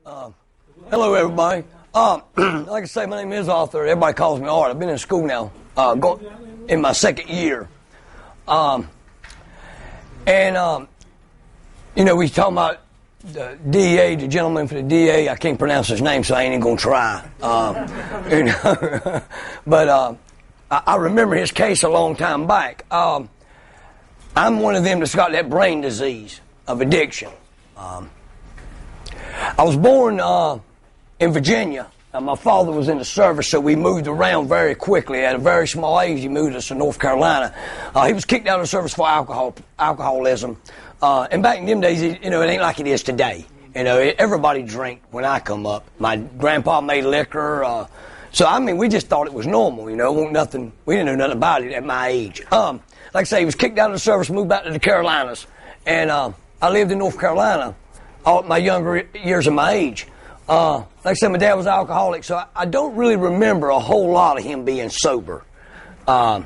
Hello, everybody. Like I say, my name is Arthur. Everybody calls me Art. I've been in school now, in my second year. We talking about the DA, the gentleman for the DA. I can't pronounce his name, so I ain't even gonna try. But I remember his case a long time back. I'm one of them that's got that brain disease of addiction. I was born in Virginia. My father was in the service, so we moved around very quickly. At a very small age, he moved us to North Carolina. He was kicked out of the service for alcoholism. And back in them days, it ain't like it is today. Everybody drank when I come up. My grandpa made liquor. We just thought it was normal. It wasn't nothing. We didn't know nothing about it at my age. Like I say, he was kicked out of the service, moved back to the Carolinas. And I lived in North Carolina all my younger years of my age. Like I said, my dad was alcoholic, so I don't really remember a whole lot of him being sober. I'm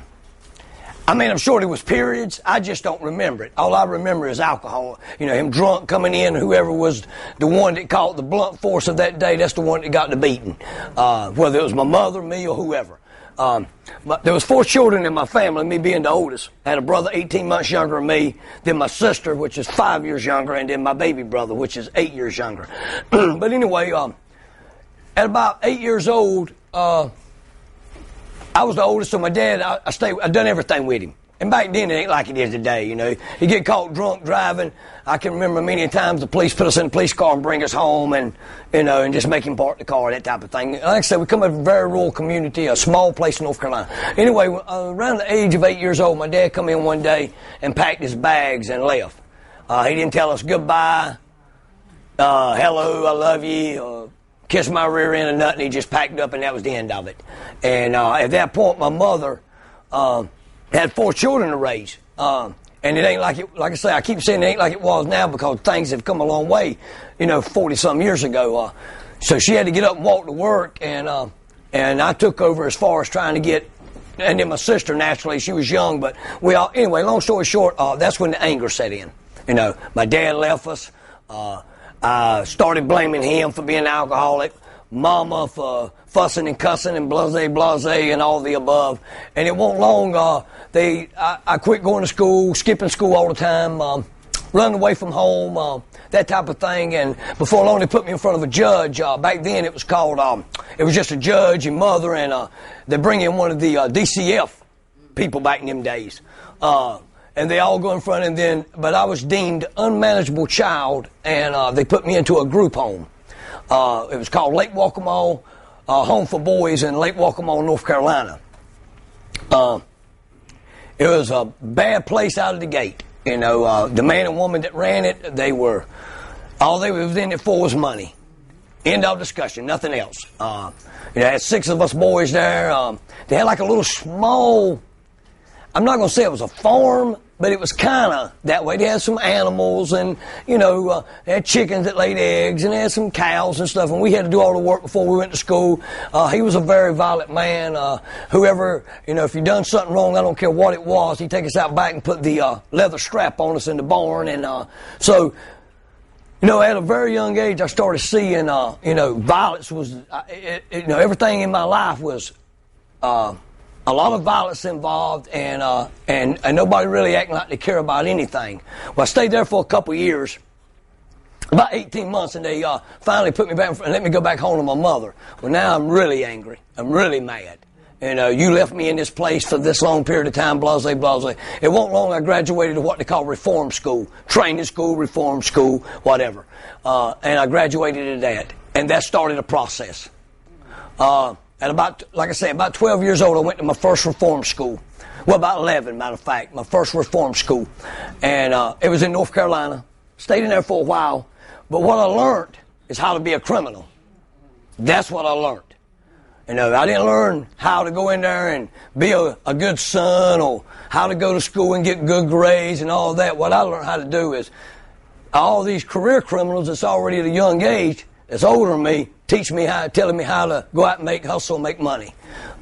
sure there was periods. I just don't remember it. All I remember is alcohol. Him drunk coming in. Whoever was the one that caught the blunt force of that day, that's the one that got the beating. Whether it was my mother, me, or whoever. But there was 4 children in my family, me being the oldest. I had a brother 18 months younger than me, then my sister, which is 5 years younger, and then my baby brother, which is 8 years younger. But anyway, at about 8 years old, I was the oldest, so my dad, I done everything with him. And back then, it ain't like it is today, He'd get caught drunk driving. I can remember many times the police put us in a police car and bring us home and just make him park the car, that type of thing. Like I said, we come from a very rural community, a small place in North Carolina. Anyway, around the age of 8 years old, my dad come in one day and packed his bags and left. He didn't tell us goodbye, hello, I love you, kiss my rear end or nothing. He just packed up and that was the end of it. And at that point, my mother had 4 children to raise. And it ain't like it, like I say, I keep saying it ain't like it was now because things have come a long way, 40-some years ago. So she had to get up and walk to work, and I took over as far as trying to get, and then my sister, naturally, she was young, but anyway, long story short, that's when the anger set in. My dad left us. I started blaming him for being an alcoholic, Mama for fussing and cussing and blase and all the above. And it wasn't long, I quit going to school, skipping school all the time, running away from home, that type of thing. And before long, they put me in front of a judge. Back then, it was called, it was just a judge and mother, and they bring in one of the DCF people back in them days. And they all go in front, but I was deemed unmanageable child, and they put me into a group home. It was called Lake Waccamaw Home for Boys in Lake Waccamaw, North Carolina. It was a bad place out of the gate. The man and woman that ran it, all they was in it for was money. End of discussion, nothing else. They had 6 of us boys there. They had like a little small, I'm not going to say it was a farm, but it was kind of that way. They had some animals and, they had chickens that laid eggs and they had some cows and stuff. And we had to do all the work before we went to school. He was a very violent man. Whoever, if you done something wrong, I don't care what it was, he'd take us out back and put the leather strap on us in the barn. And so, at a very young age, I started seeing, violence was, everything in my life was, a lot of violence involved, and nobody really acting like they care about anything. Well, I stayed there for a couple of years, about 18 months, and they finally put me back and let me go back home to my mother. Well, now I'm really angry. I'm really mad. You left me in this place for this long period of time, blase. It wasn't long I graduated to what they call reform school, training school, reform school, whatever. And I graduated to that, and that started a process. At about 12 years old, I went to my first reform school. Well, about 11, matter of fact, my first reform school. And it was in North Carolina. Stayed in there for a while. But what I learned is how to be a criminal. That's what I learned. I didn't learn how to go in there and be a good son or how to go to school and get good grades and all that. What I learned how to do is all these career criminals that's already at a young age, that's older than me telling me how to go out and hustle and make money.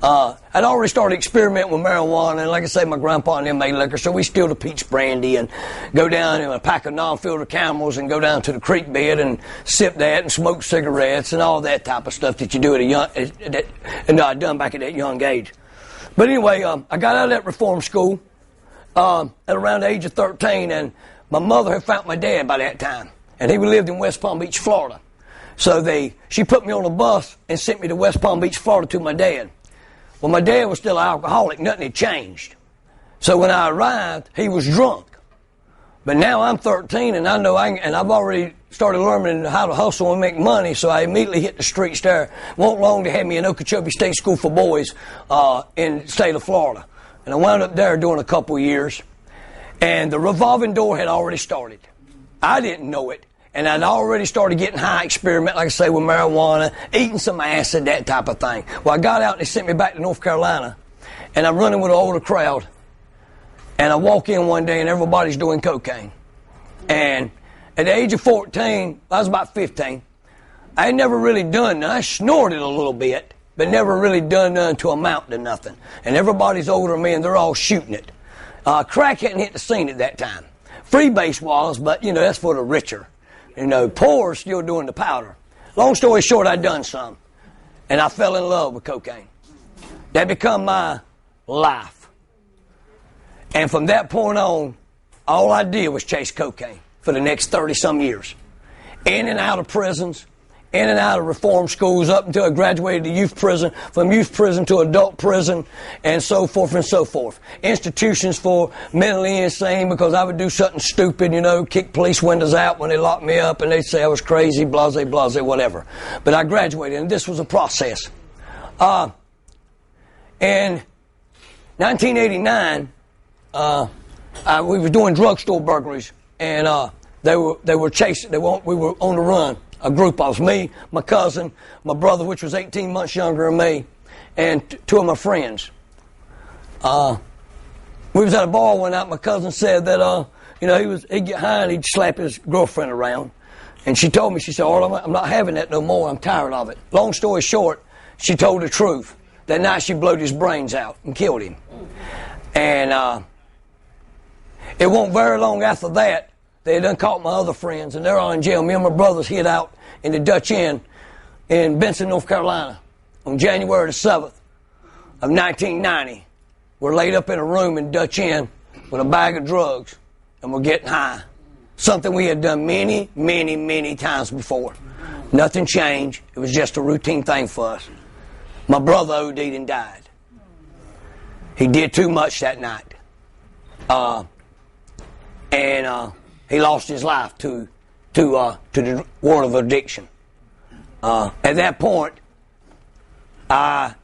I'd already started experimenting with marijuana, and like I say, my grandpa and them made liquor, so we steal the peach brandy and go down in a pack of non-filter Camels and go down to the creek bed and sip that and smoke cigarettes and all that type of stuff that you do I'd done back at that young age. But anyway, I got out of that reform school at around the age of 13, and my mother had found my dad by that time, and he lived in West Palm Beach, Florida. So she put me on a bus and sent me to West Palm Beach, Florida to my dad. Well, my dad was still an alcoholic. Nothing had changed. So when I arrived, he was drunk. But now I'm 13, and I've already started learning how to hustle and make money, so I immediately hit the streets there. Won't long to have me in Okeechobee State School for Boys in the state of Florida. And I wound up there doing a couple of years. And the revolving door had already started. I didn't know it. And I'd already started getting high, experiment, like I say, with marijuana, eating some acid, that type of thing. Well, I got out and they sent me back to North Carolina. And I'm running with an older crowd. And I walk in one day and everybody's doing cocaine. And at the age of 14, I was about 15, I had never really done nothing. I snorted a little bit, but never really done nothing to amount to nothing. And everybody's older than me and they're all shooting it. Crack hadn't hit the scene at that time. Freebase was, but, that's for the richer. Poor still doing the powder. Long story short, I'd done some. And I fell in love with cocaine. That become my life. And from that point on, all I did was chase cocaine for the next 30-some years. In and out of prisons, in and out of reform schools, up until I graduated to youth prison, from youth prison to adult prison, and so forth and so forth. Institutions for mentally insane because I would do something stupid, kick police windows out when they locked me up, and they'd say I was crazy, blase, whatever. But I graduated, and this was a process. In 1989, we were doing drugstore burglaries, and they were chasing. We were on the run. A group of us, me, my cousin, my brother, which was 18 months younger than me, and two of my friends. We was at a bar one night. My cousin said that he'd get high and he'd slap his girlfriend around, and she told me, she said, "Oh, I'm not having that no more. I'm tired of it." Long story short, she told the truth. That night she blowed his brains out and killed him. And it wasn't very long after that. They had done caught my other friends, and they're all in jail. Me and my brothers hid out in the Dutch Inn in Benson, North Carolina on January the 7th of 1990. We're laid up in a room in Dutch Inn with a bag of drugs, and we're getting high. Something we had done many, many, many times before. Nothing changed. It was just a routine thing for us. My brother OD'd and died. He did too much that night. He lost his life to the world of addiction. At that point, I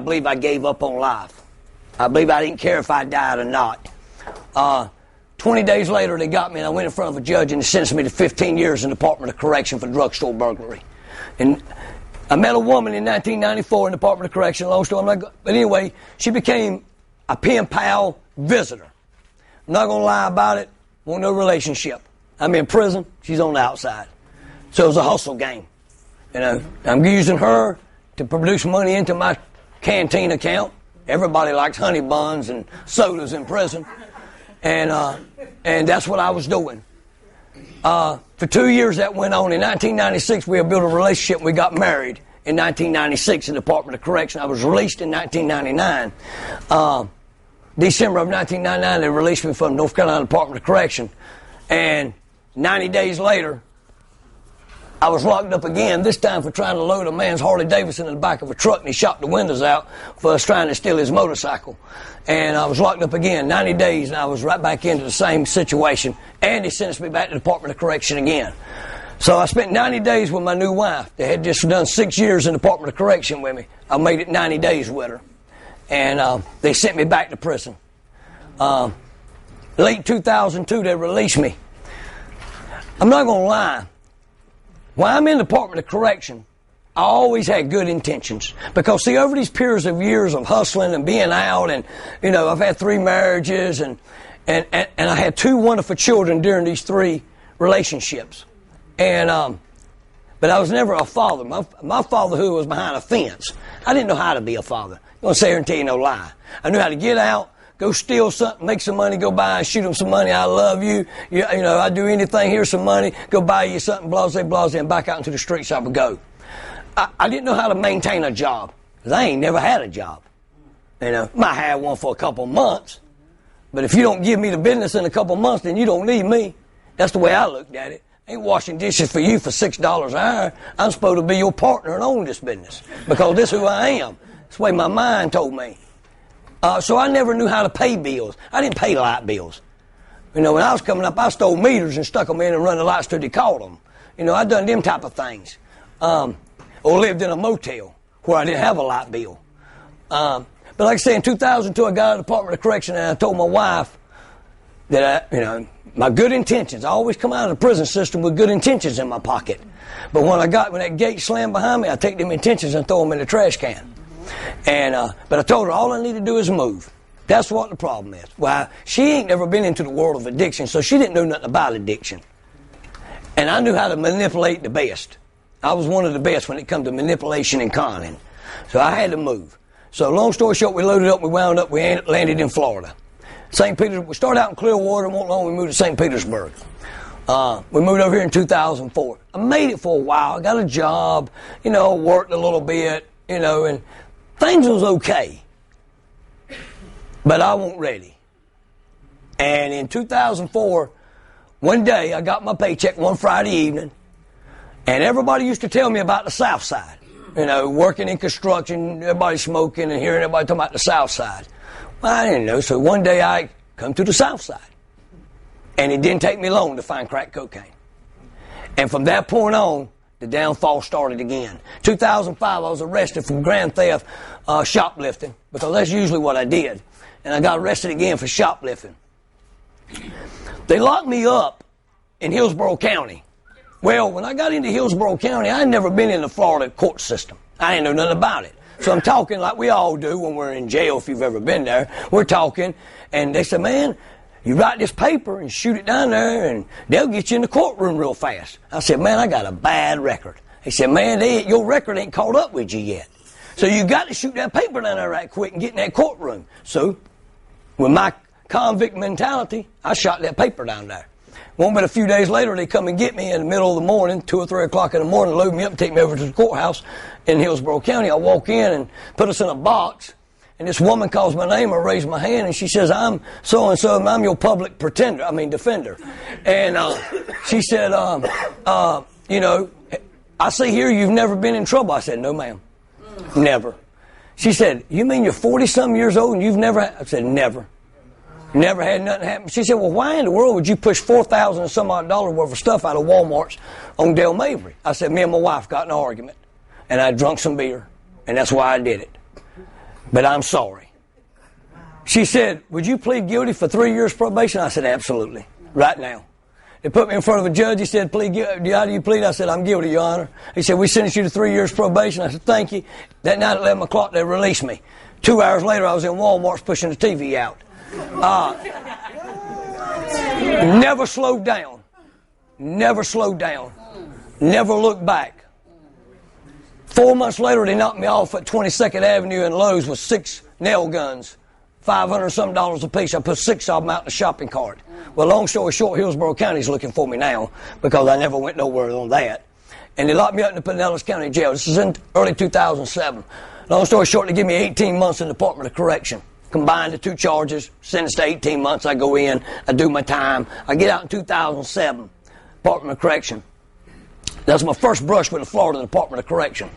believe I gave up on life. I believe I didn't care if I died or not. 20 days later, they got me, and I went in front of a judge, and they sentenced me to 15 years in the Department of Correction for drugstore burglary. And I met a woman in 1994 in the Department of Correction. Long story, but anyway, she became a pen pal visitor. I'm not going to lie about it. Want no relationship. I'm in prison. She's on the outside. So it was a hustle game. I'm using her to produce money into my canteen account. Everybody likes honey buns and sodas in prison. And that's what I was doing. For 2 years that went on. In 1996, we had built a relationship and we got married in 1996 in the Department of Correction. I was released in 1999. December of 1999, they released me from North Carolina Department of Correction. And 90 days later, I was locked up again, this time for trying to load a man's Harley Davidson in the back of a truck, and he shot the windows out for us trying to steal his motorcycle. And I was locked up again, 90 days, and I was right back into the same situation. And he sentenced me back to the Department of Correction again. So I spent 90 days with my new wife. They had just done 6 years in the Department of Correction with me. I made it 90 days with her. And they sent me back to prison. Late 2002, they released me. I'm not going to lie. While I'm in the Department of Correction, I always had good intentions. Because, see, over these periods of years of hustling and being out, and, I've had 3 marriages, and I had 2 wonderful children during these 3 relationships. And But I was never a father. My fatherhood was behind a fence. I didn't know how to be a father. I'm going to sit here and tell you no lie. I knew how to get out, go steal something, make some money, go buy and shoot them some money. I love you. You know, I do anything. Here's some money. Go buy you something, blase, and back out into the streets I would go. I didn't know how to maintain a job because I ain't never had a job. You know, might have one for a couple months. But if you don't give me the business in a couple months, then you don't need me. That's the way I looked at it. I ain't washing dishes for you for $6 an hour. I'm supposed to be your partner and own this business because this is who I am. That's the way my mind told me. So I never knew how to pay bills. I didn't pay light bills. You know, when I was coming up, I stole meters and stuck them in and run the lights till they caught them. You know, I done them type of things. Or lived in a motel where I didn't have a light bill. But like I say, in 2002, I got out of the Department of Correction and I told my wife that my good intentions. I always come out of the prison system with good intentions in my pocket. But when that gate slammed behind me, I take them intentions and throw them in the trash can. But I told her all I need to do is move. That's what the problem is. Well, she ain't never been into the world of addiction, so she didn't know nothing about addiction. And I knew how to manipulate the best. I was one of the best when it come to manipulation and conning. So I had to move. So long story short, we loaded up, we wound up, we landed in Florida. St. Petersburg. We started out in Clearwater, and won't long we moved to St. Petersburg. We moved over here in 2004. I made it for a while. I got a job, worked a little bit, and things was okay. But I wasn't ready. And in 2004, one day I got my paycheck one Friday evening, and everybody used to tell me about the South Side. Working in construction, everybody smoking and hearing everybody talking about the South Side. Well, I didn't know, so one day I come to the South Side. And it didn't take me long to find crack cocaine. And from that point on, the downfall started again. 2005, I was arrested for grand theft, shoplifting, because that's usually what I did. And I got arrested again for shoplifting. They locked me up in Hillsborough County. Well, when I got into Hillsborough County, I had never been in the Florida court system. I didn't know nothing about it. So I'm talking like we all do when we're in jail, if you've ever been there. We're talking, and they said, man, you write this paper and shoot it down there, and they'll get you in the courtroom real fast. I said, man, I got a bad record. He said, man, your record ain't caught up with you yet. So you got to shoot that paper down there right quick and get in that courtroom. So with my convict mentality, I shot that paper down there. Won't but a few days later, they come and get me in the middle of the morning, 2 or 3 o'clock in the morning, load me up and take me over to the courthouse in Hillsborough County. I walk in and put us in a box, and this woman calls my name. I raise my hand, and she says, I'm so-and-so, and I'm your public defender. And she said, I see here you've never been in trouble. I said, no, ma'am, never. She said, you mean you're 40-something years old and you've never I said, never. Never had nothing happen. She said, well, why in the world would you push $4,000 and some odd dollars worth of stuff out of Walmart's on Del Mabry? I said, me and my wife got in an argument, and I drunk some beer, and that's why I did it. But I'm sorry. She said, would you plead guilty for 3 years probation? I said, absolutely, right now. They put me in front of a judge. He said, how do you plead? I said, I'm guilty, Your Honor. He said, we sentenced you to 3 years probation. I said, thank you. That night at 11 o'clock, they released me. 2 hours later, I was in Walmart's pushing the TV out. Never slowed down. Never slowed down. Never looked back. 4 months later, they knocked me off at 22nd Avenue in Lowe's with 6 nail guns, $500-something a piece. I put 6 of them out in the shopping cart. Well, long story short, Hillsborough County's looking for me now because I never went nowhere on that. And they locked me up in the Pinellas County Jail. This is in early 2007. Long story short, they give me 18 months in the Department of Correction. Combined the 2 charges, sentenced to 18 months. I go in, I do my time. I get out in 2007, Department of Correction. That's my first brush with the Florida Department of Correction.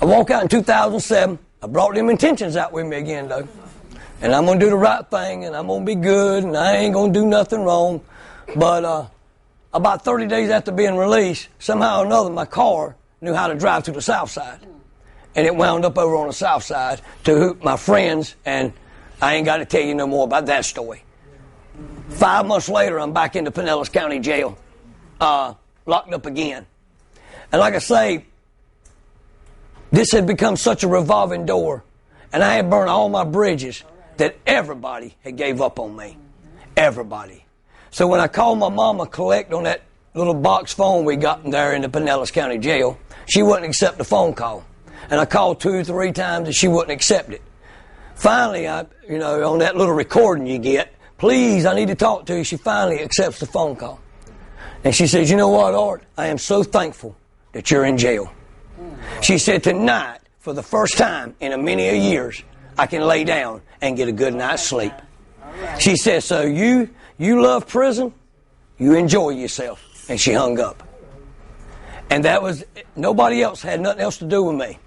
I walk out in 2007. I brought them intentions out with me again, though. And I'm going to do the right thing, and I'm going to be good, and I ain't going to do nothing wrong. But about 30 days after being released, somehow or another, my car knew how to drive to the South Side. And it wound up over on the South Side to my friends, and I ain't got to tell you no more about that story. 5 months later, I'm back in the Pinellas County Jail, locked up again. And like I say, this had become such a revolving door, and I had burned all my bridges that everybody had gave up on me. Everybody. So when I called my mama collect on that little box phone we got in there in the Pinellas County Jail. She wouldn't accept the phone call. And I called 2 or 3 times and she wouldn't accept it. Finally, on that little recording you get, please, I need to talk to you. She finally accepts the phone call. And she says, you know what, Art? I am so thankful that you're in jail. She said, tonight, for the first time in a many years, I can lay down and get a good night's sleep. She said, so you love prison? You enjoy yourself. And she hung up. And that was, nobody else had nothing else to do with me.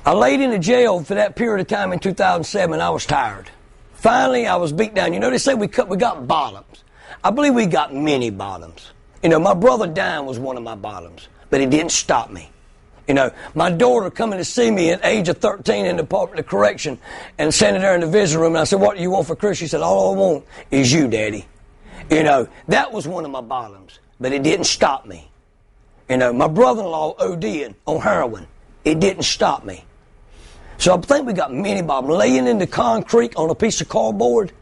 I laid in the jail for that period of time in 2007. I was tired. Finally, I was beat down. You know, they say we got bottoms. I believe we got many bottoms. You know, my brother dying was one of my bottoms, but it didn't stop me. You know, my daughter coming to see me at age of 13 in the Department of Correction and sitting there in the visiting room, and I said, what do you want for Christmas? She said, all I want is you, Daddy. You know, that was one of my bottoms, but it didn't stop me. You know, my brother-in-law OD'ing on heroin. It didn't stop me. So I think we got many bottoms. Laying in the concrete on a piece of cardboard,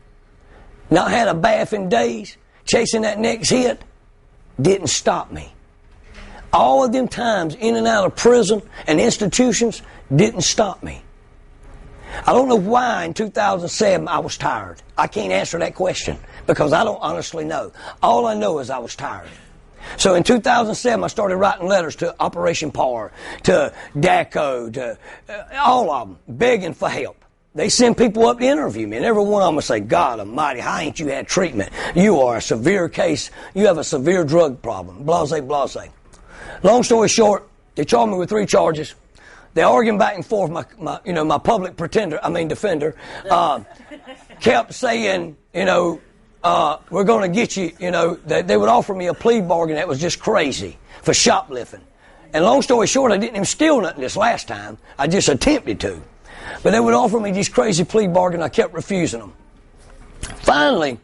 not had a bath in days, chasing that next hit, didn't stop me. All of them times in and out of prison and institutions didn't stop me. I don't know why in 2007 I was tired. I can't answer that question because I don't honestly know. All I know is I was tired. So in 2007 I started writing letters to Operation PAR, to DACO, to all of them, begging for help. They send people up to interview me, and every one of them will say, God almighty, how ain't you had treatment? You are a severe case. You have a severe drug problem. Blase, blase. Long story short, they charged me with 3 charges. They arguing back and forth. My public defender, kept saying, we're going to get you, they would offer me a plea bargain that was just crazy for shoplifting. And long story short, I didn't even steal nothing this last time. I just attempted to. But they would offer me these crazy plea bargains. I kept refusing them. Finally,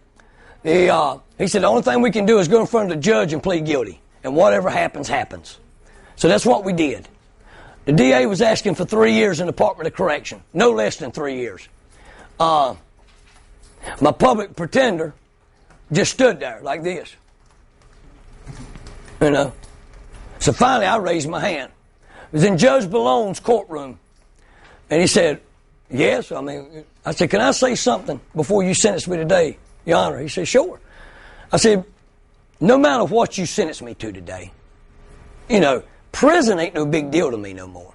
he said, the only thing we can do is go in front of the judge and plead guilty. And whatever happens, happens. So that's what we did. The DA was asking for 3 years in the Department of Correction. No less than 3 years. My public pretender just stood there like this. So finally I raised my hand. It was in Judge Ballone's courtroom. And he said, yes. I said, can I say something before you sentence me today, Your Honor? He said, sure. I said, no matter what you sentence me to today, prison ain't no big deal to me no more.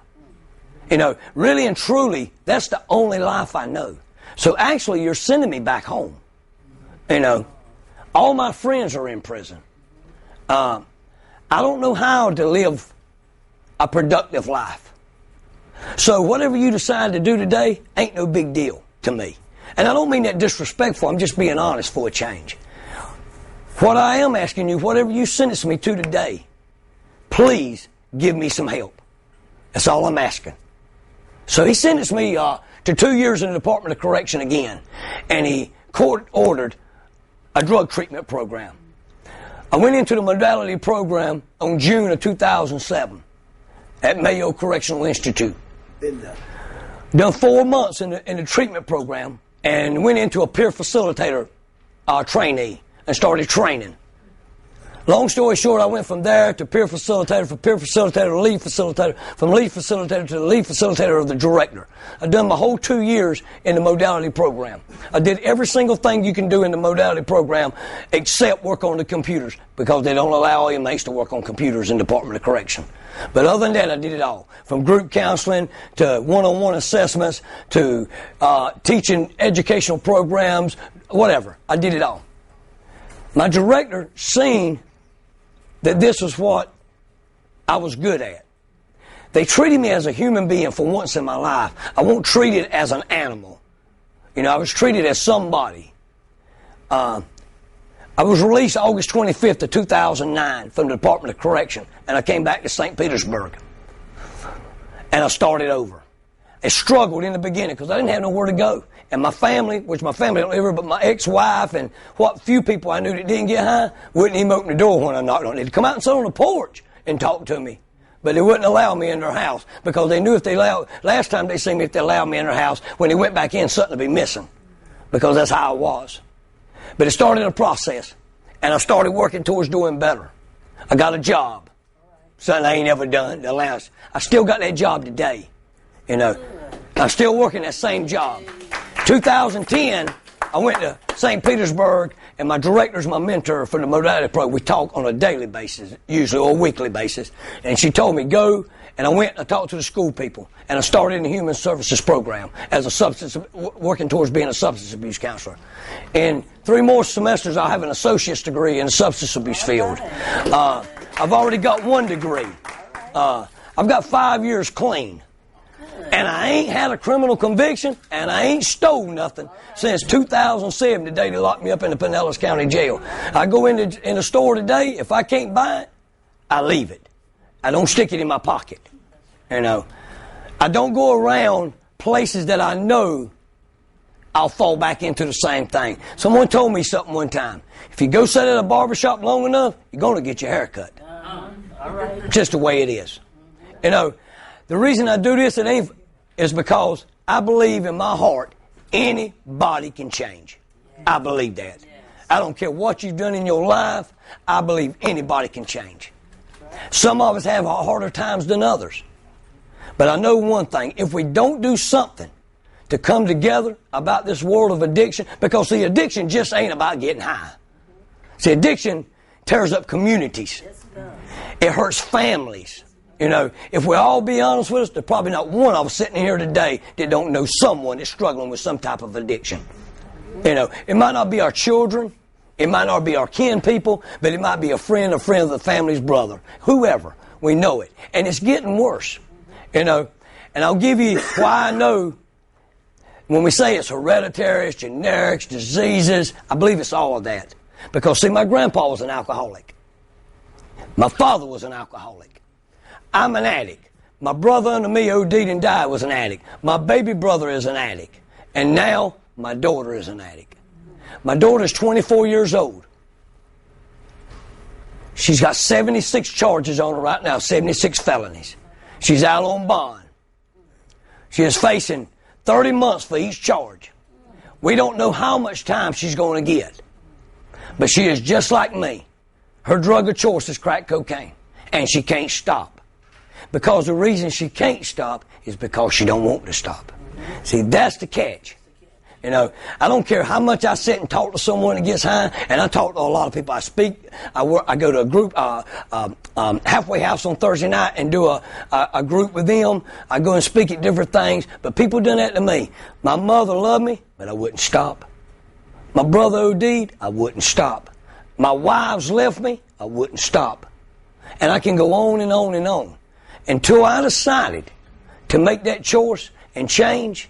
Really and truly, that's the only life I know. So actually, you're sending me back home. All my friends are in prison. I don't know how to live a productive life. So whatever you decide to do today ain't no big deal to me. And I don't mean that disrespectful. I'm just being honest for a change. What I am asking you, whatever you sentence me to today, please give me some help. That's all I'm asking. So he sentenced me to 2 years in the Department of Correction again. And he court-ordered a drug treatment program. I went into the modality program on June of 2007 at Mayo Correctional Institute. Done 4 months in the treatment program and went into a peer facilitator trainee and started training. Long story short, I went from there to peer facilitator, from peer facilitator to lead facilitator, from lead facilitator to the lead facilitator of the director. I've done my whole 2 years in the modality program. I did every single thing you can do in the modality program except work on the computers because they don't allow inmates to work on computers in the Department of Correction. But other than that, I did it all. From group counseling to one-on-one assessments to teaching educational programs, whatever. I did it all. My director seen that this was what I was good at. They treated me as a human being for once in my life. I won't treat it as an animal. I was treated as somebody. I was released August 25th of 2009 from the Department of Correction, and I came back to St. Petersburg. And I started over. I struggled in the beginning because I didn't have nowhere to go. And my family, which my family don't live here, but my ex-wife and what few people I knew that didn't get high, wouldn't even open the door when I knocked on it. They'd come out and sit on the porch and talk to me. But they wouldn't allow me in their house because they knew if they allowed, last time they seen me, if they allowed me in their house, when they went back in, something would be missing. Because that's how I was. But it started a process. And I started working towards doing better. I got a job. Something I ain't ever done. I still got that job today. You know, I'm still working that same job. 2010, I went to St. Petersburg, and my director's my mentor for the modality program. We talk on a daily basis, usually, or a weekly basis. And she told me, go, and I went and I talked to the school people. And I started in the Human Services program as working towards being a substance abuse counselor. In 3 more semesters, I'll have an associate's degree in the substance abuse field. I've already got 1 degree. I've got 5 years clean. And I ain't had a criminal conviction, and I ain't stole nothing since 2007, the day they locked me up in the Pinellas County Jail. I go in the store today, if I can't buy it, I leave it. I don't stick it in my pocket. You know, I don't go around places that I know I'll fall back into the same thing. Someone told me something one time. If you go sit at a barbershop long enough, you're going to get your hair cut. Just the way it is. You know, the reason I do this is because I believe in my heart anybody can change. I believe that. I don't care what you've done in your life. I believe anybody can change. Some of us have harder times than others. But I know one thing. If we don't do something to come together about this world of addiction, because see, addiction just ain't about getting high. See, addiction tears up communities. It hurts families. You know, if we all be honest with us, there's probably not one of us sitting here today that don't know someone that's struggling with some type of addiction. You know, it might not be our children, it might not be our kin people, but it might be a friend of the family's brother, whoever. We know it. And it's getting worse. You know, and I'll give you why I know when we say it's hereditary, it's generics, diseases, I believe it's all of that. Because, see, my grandpa was an alcoholic. My father was an alcoholic. I'm an addict. My brother under me OD'd and died was an addict. My baby brother is an addict. And now my daughter is an addict. My daughter's 24 years old. She's got 76 charges on her right now, 76 felonies. She's out on bond. She is facing 30 months for each charge. We don't know how much time she's going to get. But she is just like me. Her drug of choice is crack cocaine. And she can't stop. Because the reason she can't stop is because she don't want to stop. See, that's the catch. You know, I don't care how much I sit and talk to someone that gets high, and I talk to a lot of people. I speak. I go to a group, halfway house on Thursday night and do a group with them. I go and speak at different things, but people done that to me. My mother loved me, but I wouldn't stop. My brother OD'd, I wouldn't stop. My wives left me, I wouldn't stop. And I can go on and on and on. Until I decided to make that choice and change,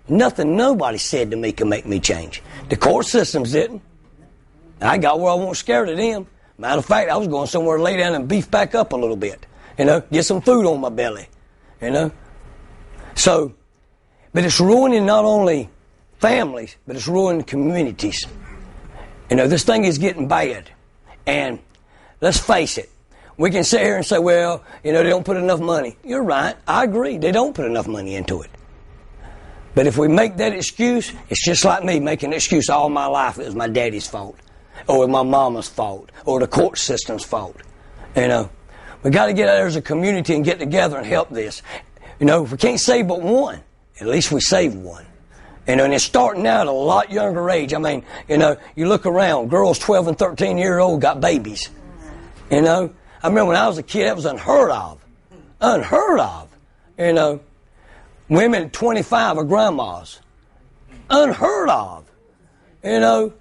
nothing nobody said to me could make me change. The court systems didn't. I got where I wasn't scared of them. Matter of fact, I was going somewhere to lay down and beef back up a little bit. You know, get some food on my belly. You know. So, but it's ruining not only families, but it's ruining communities. You know, this thing is getting bad. And let's face it. We can sit here and say, well, you know, they don't put enough money. You're right. I agree. They don't put enough money into it. But if we make that excuse, it's just like me making an excuse all my life. It was my daddy's fault, or my mama's fault, or the court system's fault. You know, we got to get out there as a community and get together and help this. You know, if we can't save but one, at least we save one. You know, and it's starting out at a lot younger age. I mean, you know, you look around, girls 12 and 13 years old got babies. You know, I remember when I was a kid, that was unheard of. Unheard of. You know. Women at 25 are grandmas. Unheard of. You know.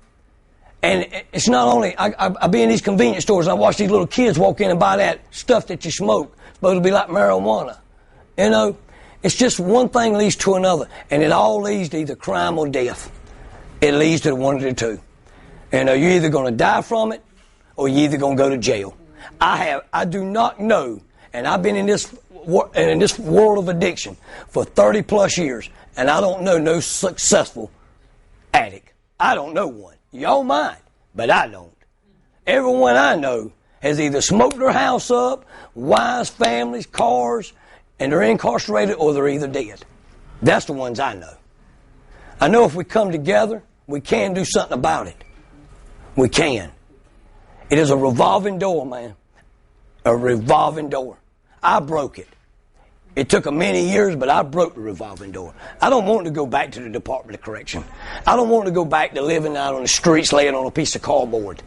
And it's not only, I be in these convenience stores and I watch these little kids walk in and buy that stuff that you smoke. It's supposed to be like marijuana. You know. It's just one thing leads to another. And it all leads to either crime or death. It leads to one of the two. You know, you're either going to die from it or you're either going to go to jail. I do not know, and I've been in this world of addiction for 30 plus years, and I don't know no successful addict. I don't know one. Y'all might, but I don't. Everyone I know has either smoked their house up, wives, families, cars, and they're incarcerated or they're either dead. That's the ones I know. I know if we come together, we can do something about it. We can. It is a revolving door, man. A revolving door. I broke it. It took many years, but I broke the revolving door. I don't want to go back to the Department of Correction. I don't want to go back to living out on the streets laying on a piece of cardboard,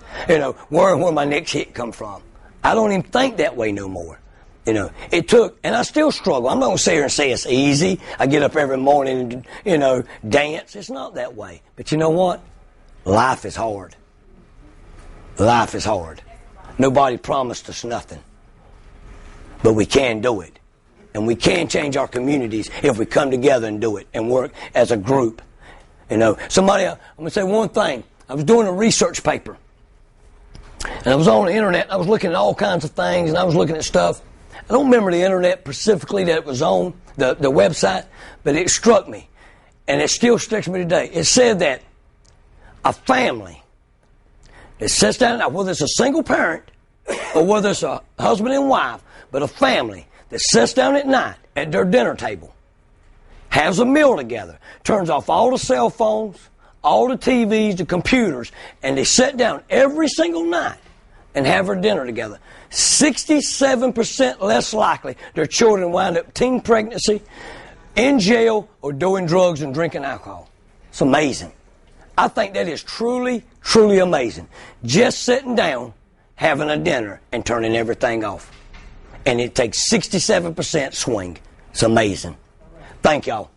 worrying where my next hit come from. I don't even think that way no more. It took, and I still struggle. I'm not going to sit here and say it's easy. I get up every morning and, dance. It's not that way. But you know what? Life is hard. Life is hard. Nobody promised us nothing. But we can do it. And we can change our communities if we come together and do it and work as a group. I'm going to say one thing. I was doing a research paper. And I was on the internet. I was looking at all kinds of things, and I was looking at stuff. I don't remember the internet specifically that it was on, the website, but it struck me. And it still sticks with me today. It said that a family that sits down, whether it's a single parent or whether it's a husband and wife, but a family that sits down at night at their dinner table, has a meal together, turns off all the cell phones, all the TVs, the computers, and they sit down every single night and have their dinner together. 67% less likely their children wind up teen pregnancy, in jail, or doing drugs and drinking alcohol. It's amazing. I think that is truly, truly amazing. Just sitting down, having a dinner, and turning everything off. And it takes 67% swing. It's amazing. Thank y'all.